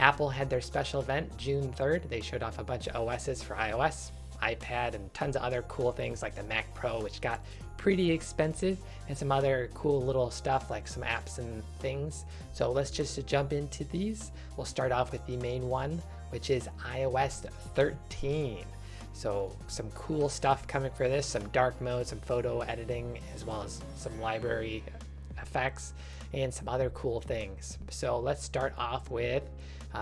Apple had their special event June 3rd. They showed off a bunch of OSs for iOS, iPad, and tons of other cool things like the Mac Pro, which got pretty expensive, and some other cool little stuff like some apps and things. So let's just jump into these. We'll start off with the main one, which is iOS 13. So some cool stuff coming for this, some dark mode, some photo editing, as well as some library effects and some other cool things. So let's start off with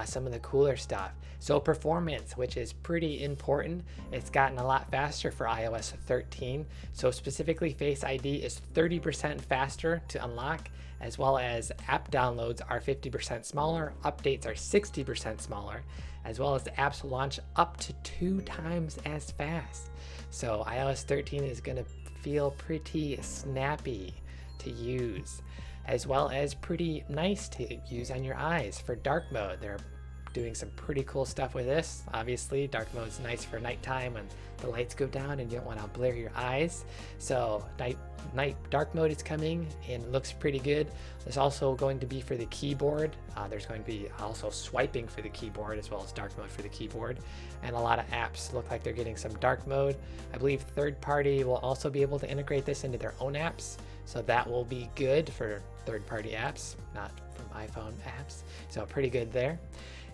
some of the cooler stuff. So performance, which is pretty important. It's gotten a lot faster for iOS 13. So specifically Face ID is 30% faster to unlock, as well as app downloads are 50% smaller, updates are 60% smaller, as well as the apps launch up to 2 times as fast. So iOS 13 is going to feel pretty snappy to use, as well as pretty nice to use on your eyes. For dark mode, they're doing some pretty cool stuff with this. Obviously, dark mode is nice for nighttime when the lights go down and you don't want to blare your eyes. So dark mode is coming and it looks pretty good. There's also going to be for the keyboard. There's going to be also swiping for the keyboard, as well as dark mode for the keyboard. And a lot of apps look like they're getting some dark mode. I believe third party will also be able to integrate this into their own apps. So that will be good for third party apps, not from iPhone apps. So pretty good there.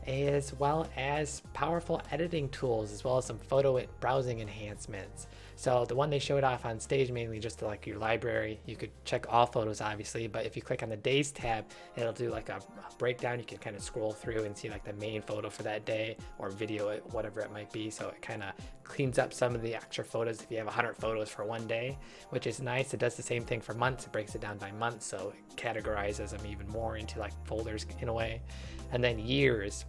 As well as powerful editing tools, as well as some photo browsing enhancements. So the one they showed off on stage, mainly just to like your library, you could check all photos obviously, but if you click on the days tab, it'll do like a breakdown. You can kind of scroll through and see like the main photo for that day, or video it, whatever it might be. So it kind of cleans up some of the extra photos if you have 100 photos for one day, which is nice. It does the same thing for months. It breaks it down by month, so it categorizes them even more into like folders in a way. And then years,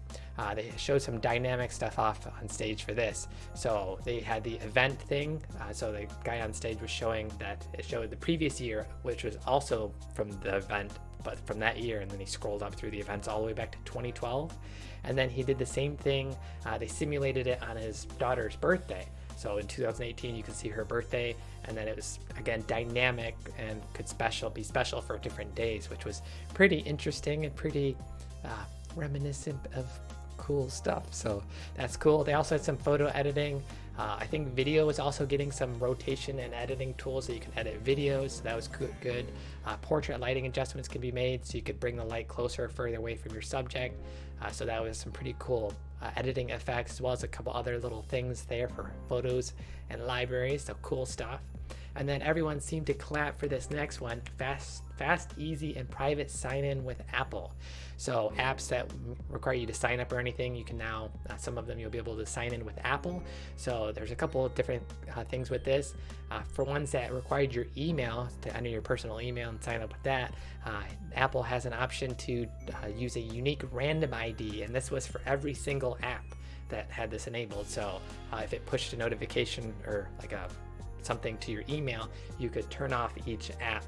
they showed some dynamic stuff off on stage for this. So they had the event thing. So the guy on stage was showing that it showed the previous year, which was also from the event, but from that year. And then he scrolled up through the events all the way back to 2012. And then he did the same thing. They simulated it on his daughter's birthday. So in 2018, you can see her birthday, and then it was again dynamic and could be special for different days, which was pretty interesting and pretty reminiscent of cool stuff. So that's cool. They also had some photo editing. I think video is also getting some rotation and editing tools that you can edit videos. So that was good. Portrait lighting adjustments can be made, so you could bring the light closer or further away from your subject. So that was some pretty cool editing effects, as well as a couple other little things there for photos and libraries. So cool stuff. And then everyone seemed to clap for this next one, fast, easy, and private sign-in with Apple. So apps that require you to sign up or anything, you can now, some of them you'll be able to sign in with Apple. So there's a couple of different things with this. For ones that required your email, to enter your personal email and sign up with that, Apple has an option to use a unique random ID, and this was for every single app that had this enabled. So if it pushed a notification or like something to your email, you could turn off each app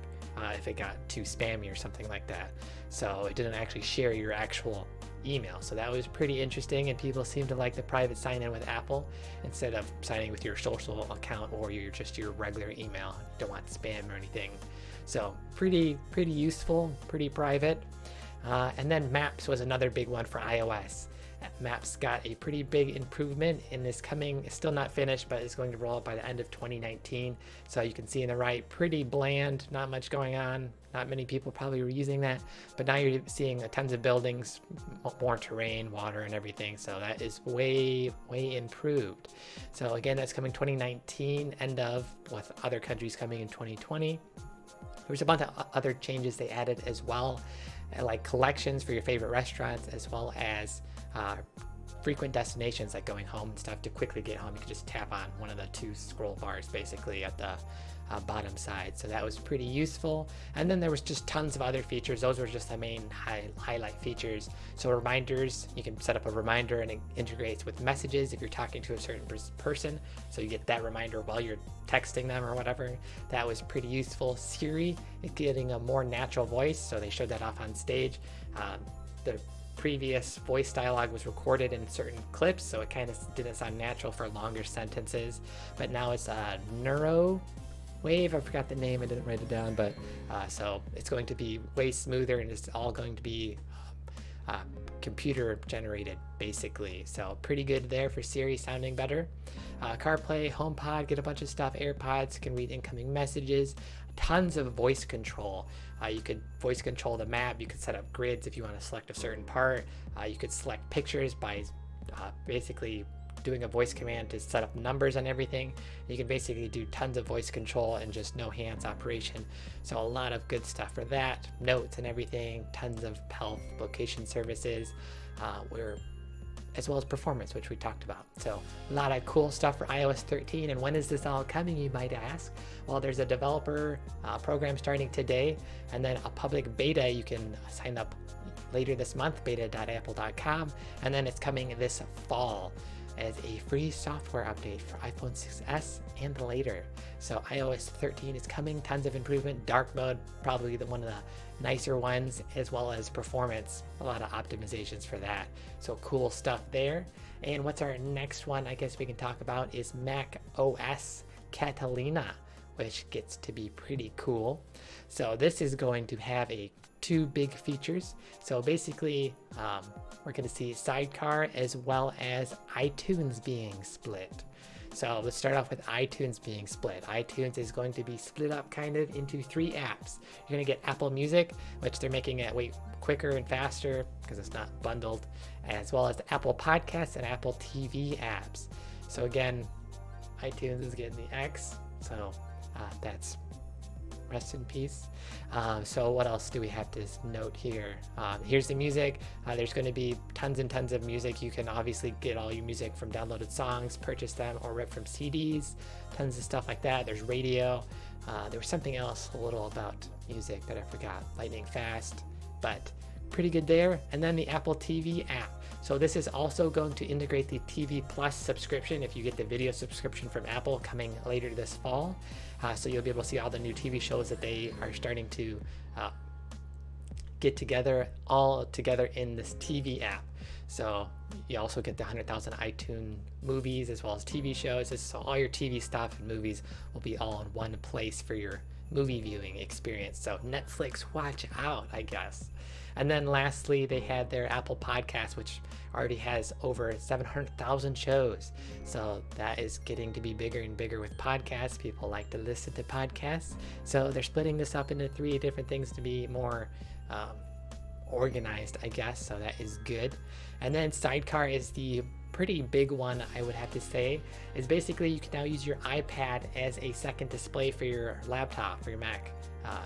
if it got too spammy or something like that. So it didn't actually share your actual email. So that was pretty interesting, and people seem to like the private sign-in with Apple instead of signing with your social account or just your regular email. You don't want spam or anything. So pretty useful, pretty private. And then Maps was another big one for iOS. Maps got a pretty big improvement in this coming. It's still not finished, but it's going to roll out by the end of 2019. So you can see in the right, pretty bland, not much going on. Not many people probably were using that, but now you're seeing tons of buildings, more terrain, water, and everything. So that is way improved. So again, that's coming 2019, with other countries coming in 2020. There's a bunch of other changes they added as well, like collections for your favorite restaurants, as well as frequent destinations like going home and stuff. To quickly get home, you can just tap on one of the 2 scroll bars basically at the bottom side. So that was pretty useful. And then there was just tons of other features. Those were just the main highlight features. So reminders, you can set up a reminder and it integrates with messages if you're talking to a certain person. So you get that reminder while you're texting them or whatever. That was pretty useful. Siri is getting a more natural voice. So they showed that off on stage. The previous voice dialogue was recorded in certain clips, so it kind of didn't sound natural for longer sentences, but now it's neuro wave. I forgot the name, I didn't write it down, but so it's going to be way smoother, and it's all going to be computer generated basically. So pretty good there for Siri sounding better. CarPlay, HomePod, get a bunch of stuff. AirPods can read incoming messages. Tons of voice control. You could voice control the map. You could set up grids if you want to select a certain part. You could select pictures by basically doing a voice command to set up numbers on everything. You can basically do tons of voice control and just no hands operation. So a lot of good stuff for that. Notes and everything. Tons of health location services. As well as performance, which we talked about. So a lot of cool stuff for iOS 13. And when is this all coming, you might ask? Well, there's a developer program starting today, and then a public beta you can sign up later this month, beta.apple.com, and then it's coming this fall as a free software update for iPhone 6s and later. So iOS 13 is coming, tons of improvement. Dark mode, probably one of the nicer ones, as well as performance, a lot of optimizations for that. So cool stuff there. And what's our next one I guess we can talk about is macOS Catalina, which gets to be pretty cool. So this is going to have two big features. So basically, we're going to see Sidecar as well as iTunes being split. So let's start off with iTunes being split. iTunes is going to be split up kind of into 3 apps. You're going to get Apple Music, which they're making it way quicker and faster because it's not bundled, as well as the Apple Podcasts and Apple TV apps. So again, iTunes is getting the X. So that's rest in peace. So what else do we have to note here? Here's the music. There's going to be tons and tons of music. You can obviously get all your music from downloaded songs, purchase them, or rip from CDs. Tons of stuff like that. There's radio. There was something else a little about music that I forgot. Lightning fast, but pretty good there. And then the Apple TV app. So this is also going to integrate the TV Plus subscription if you get the video subscription from Apple coming later this fall. So you'll be able to see all the new TV shows that they are starting to get together, all together in this TV app. So you also get the 100,000 iTunes movies as well as TV shows. So all your TV stuff and movies will be all in one place for your movie viewing experience. So Netflix, watch out, I guess. And then lastly, they had their Apple Podcast, which already has over 700,000 shows. So that is getting to be bigger and bigger with podcasts. People like to listen to podcasts. So they're splitting this up into 3 different things to be more organized, I guess. So that is good. And then Sidecar is the pretty big one, I would have to say. Is basically you can now use your iPad as a second display for your laptop, for your Mac.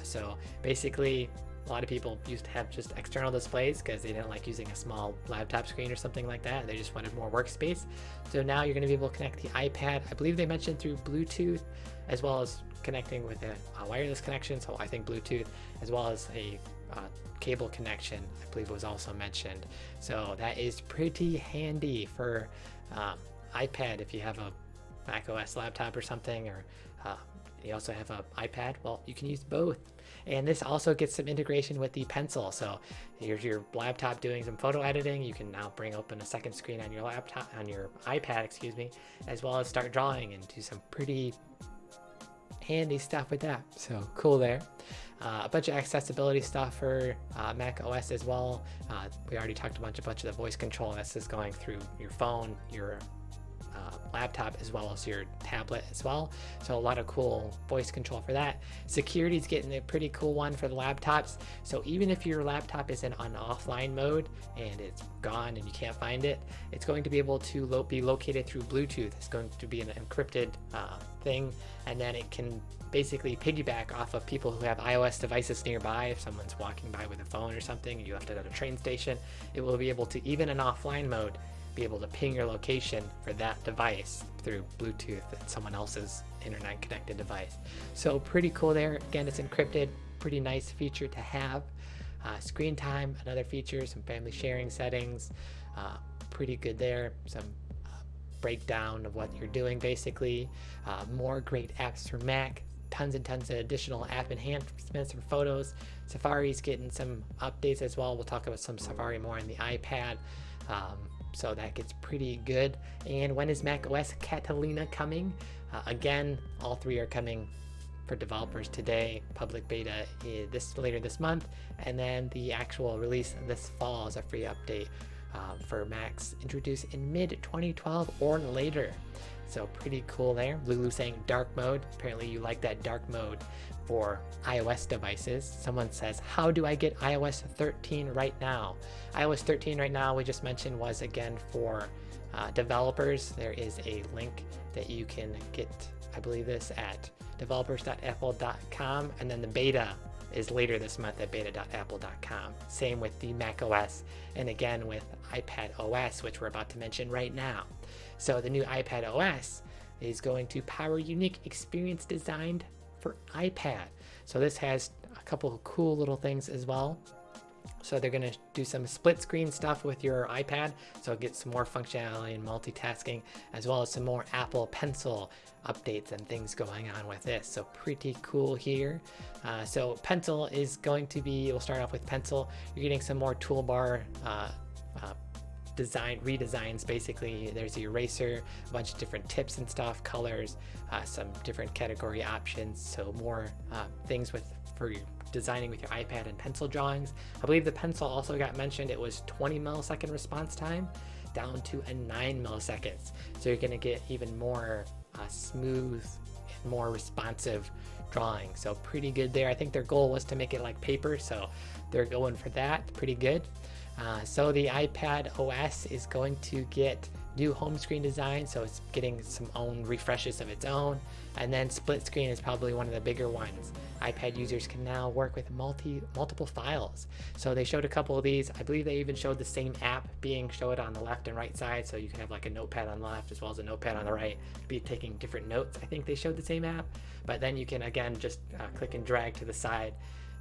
So basically, a lot of people used to have just external displays because they didn't like using a small laptop screen or something like that. They just wanted more workspace. So now you're going to be able to connect the iPad. I believe they mentioned through Bluetooth, as well as connecting with a wireless connection. So I think Bluetooth, as well as a cable connection, I believe was also mentioned. So that is pretty handy for iPad if you have a macOS laptop or something, or you also have an iPad. Well, you can use both. And this also gets some integration with the pencil. So here's your laptop doing some photo editing. You can now bring open a second screen on your laptop, on your iPad, as well as start drawing and do some pretty handy stuff with that. So cool there. A bunch of accessibility stuff for Mac OS as well. We already talked a bunch of the voice control. This is going through your phone, your laptop, as well as your tablet as well. So a lot of cool voice control for that. Security is getting a pretty cool one for the laptops. So even if your laptop is in an offline mode and it's gone and you can't find it, it's going to be able to be located through Bluetooth. It's going to be an encrypted thing, and then it can basically piggyback off of people who have iOS devices nearby. If someone's walking by with a phone or something, you left it at a train station, it will be able to, even in offline mode, be able to ping your location for that device through Bluetooth and someone else's internet connected device. So pretty cool there. Again, it's encrypted, pretty nice feature to have. Screen time, another feature, some family sharing settings, pretty good there. Some breakdown of what you're doing basically. More great apps for Mac, tons and tons of additional app enhancements for photos. Safari's getting some updates as well. We'll talk about some Safari more on the iPad. So that gets pretty good. And when is macOS Catalina coming? Again, all 3 are coming for developers today, public beta is later this month, and then the actual release this fall is a free update for Macs introduced in mid 2012 or later. So pretty cool there. Lulu saying dark mode. Apparently you like that dark mode for iOS devices. Someone says, how do I get iOS 13 right now? iOS 13 right now, we just mentioned, was again for developers. There is a link that you can get, I believe this, at developers.apple.com, and then the beta is later this month at beta.apple.com. Same with the macOS, and again with iPadOS, which we're about to mention right now. So the new iPadOS is going to power unique experience designed for iPad. So this has a couple of cool little things as well. So they're going to do some split screen stuff with your iPad, so get some more functionality and multitasking, as well as some more Apple Pencil updates and things going on with this. So pretty cool here. So Pencil is going to be, we'll start off with Pencil. You're getting some more toolbar redesigns. Basically, there's the eraser, a bunch of different tips and stuff, colors, some different category options. So more things for designing with your iPad and pencil drawings. I believe the pencil also got mentioned. It was 20 millisecond response time down to a 9 milliseconds. So you're going to get even more smooth and more responsive drawing. So pretty good there. I think their goal was to make it like paper, so they're going for that. Pretty good. So the iPadOS is going to get new home screen design, so it's getting some own refreshes of its own. And then split screen is probably one of the bigger ones. iPad users can now work with multiple files. So they showed a couple of these. I believe they even showed the same app being showed on the left and right side, so you can have like a notepad on the left as well as a notepad on the right, be taking different notes. I think they showed the same app, but then you can again just click and drag to the side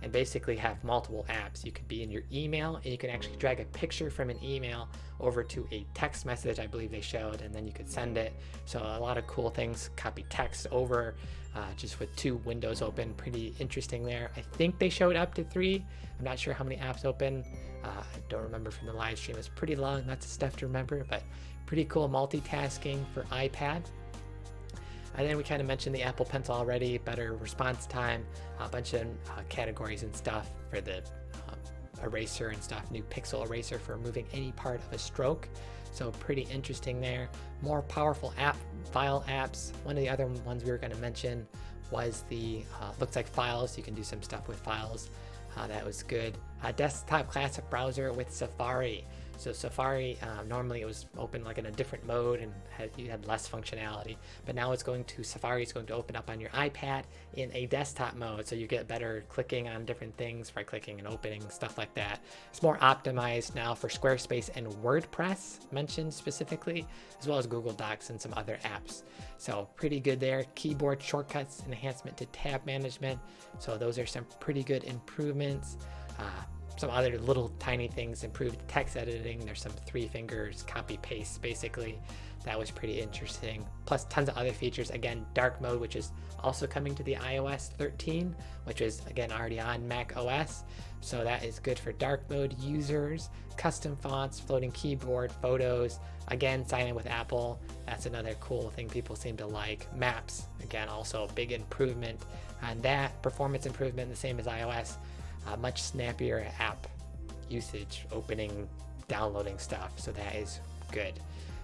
and basically have multiple apps. You could be in your email, and you can actually drag a picture from an email over to a text message, I believe they showed, and then you could send it. So a lot of cool things. Copy text over just with 2 windows open. Pretty interesting there. I think they showed up to 3. I'm not sure how many apps open. I don't remember from the live stream. It's pretty long, lots of stuff to remember, but pretty cool multitasking for iPad. And then we kind of mentioned the Apple Pencil already, better response time, a bunch of categories and stuff for the eraser and stuff, new pixel eraser for removing any part of a stroke. So pretty interesting there. More powerful file apps. One of the other ones we were going to mention was the, looks like files. You can do some stuff with files. That was good. Desktop classic browser with Safari. So Safari, normally it was open like in a different mode and you had less functionality, but now Safari is going to open up on your iPad in a desktop mode, so you get better clicking on different things, right clicking and opening, stuff like that. It's more optimized now for Squarespace and WordPress, mentioned specifically, as well as Google Docs and some other apps. So pretty good there. Keyboard shortcuts, enhancement to tab management. So those are some pretty good improvements. Some other little tiny things, improved text editing. There's some 3 fingers copy paste basically. That was pretty interesting. Plus tons of other features. Again, dark mode, which is also coming to the iOS 13, which is again already on Mac OS. So that is good for dark mode users. Custom fonts, floating keyboard, photos. Again, sign in with Apple. That's another cool thing people seem to like. Maps, again, also a big improvement on that. Performance improvement, the same as iOS. Much snappier app usage, opening, downloading stuff. So that is good.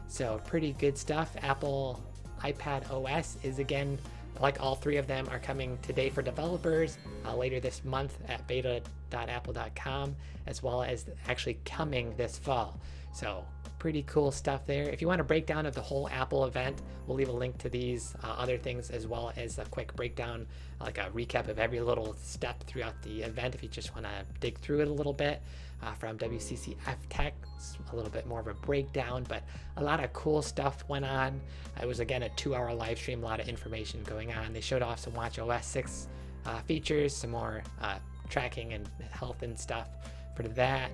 So pretty good stuff. Apple iPadOS is again, like all 3 of them, are coming today for developers, later this month at beta.apple.com, as well as actually coming this fall. So pretty cool stuff there. If you want a breakdown of the whole Apple event, we'll leave a link to these other things, as well as a quick breakdown, like a recap of every little step throughout the event if you just want to dig through it a little bit. From WCCF Tech, it's a little bit more of a breakdown, but a lot of cool stuff went on. It was again a 2-hour live stream, a lot of information going on. They showed off some watchOS 6 features, some more tracking and health and stuff for that.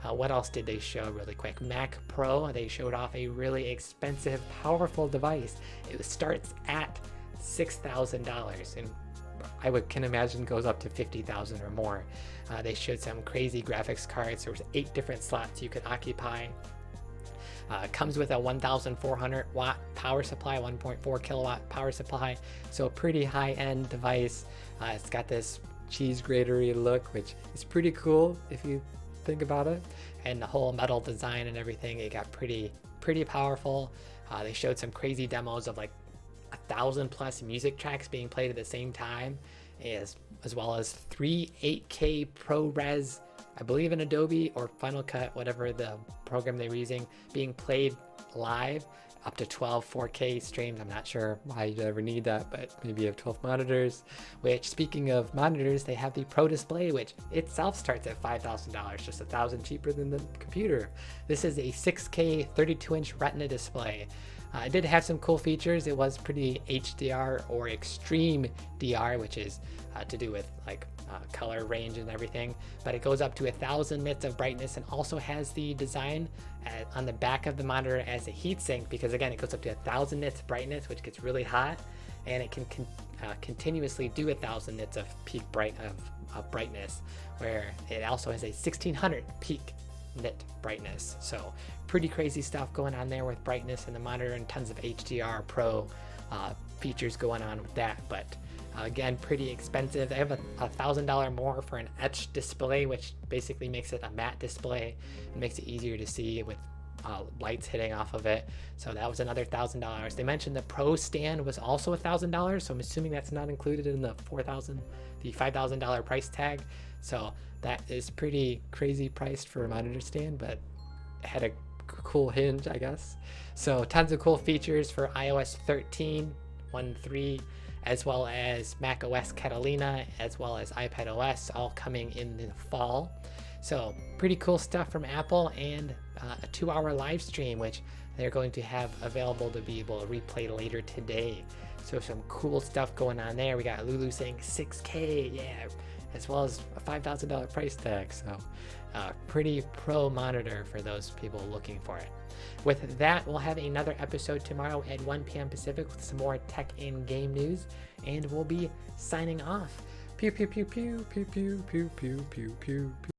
What else did they show really quick? Mac Pro, they showed off a really expensive, powerful device. It starts at $6,000, and I can imagine goes up to $50,000 or more. They showed some crazy graphics cards. There was 8 different slots you could occupy. Comes with a 1,400 watt power supply, 1.4 kilowatt power supply, so a pretty high-end device. It's got this cheese gratery look, which is pretty cool if you think about it, and the whole metal design and everything. It got pretty powerful. They showed some crazy demos of like 1,000+ music tracks being played at the same time, as well as 3 8K ProRes, I believe in Adobe or Final Cut, whatever the program they were using, being played live, up to 12 4K streams. I'm not sure why you'd ever need that, but maybe you have 12 monitors, which, speaking of monitors, they have the Pro Display, which itself starts at $5,000, just $1,000 cheaper than the computer. This is a 6K 32-inch Retina display. It did have some cool features. It was pretty HDR or extreme DR, which is to do with like color range and everything, but it goes up to 1,000 nits of brightness, and also has the design on the back of the monitor as a heatsink, because again, it goes up to 1,000 nits brightness, which gets really hot, and it can continuously do 1,000 nits of peak brightness, where it also has a 1,600 peak nit brightness. So pretty crazy stuff going on there with brightness in the monitor, and tons of HDR Pro features going on with that. But again, pretty expensive. They have a $1,000 more for an etched display, which basically makes it a matte display and makes it easier to see with lights hitting off of it. So that was another $1,000. They mentioned the Pro stand was also $1,000, so I'm assuming that's not included in the $5,000 price tag. So that is pretty crazy priced for a monitor stand, but it had a cool hinge, I guess. So tons of cool features for iOS 13.1.3, as well as macOS Catalina, as well as iPadOS, all coming in the fall. So pretty cool stuff from Apple, and a 2-hour live stream, which they're going to have available to be able to replay later today. So some cool stuff going on there. We got Lulu saying 6K, yeah, as well as a $5,000 price tag. So pretty pro monitor for those people looking for it. With that, we'll have another episode tomorrow at 1 p.m. Pacific with some more tech and game news, and we'll be signing off. Pew pew pew pew pew pew pew pew pew pew.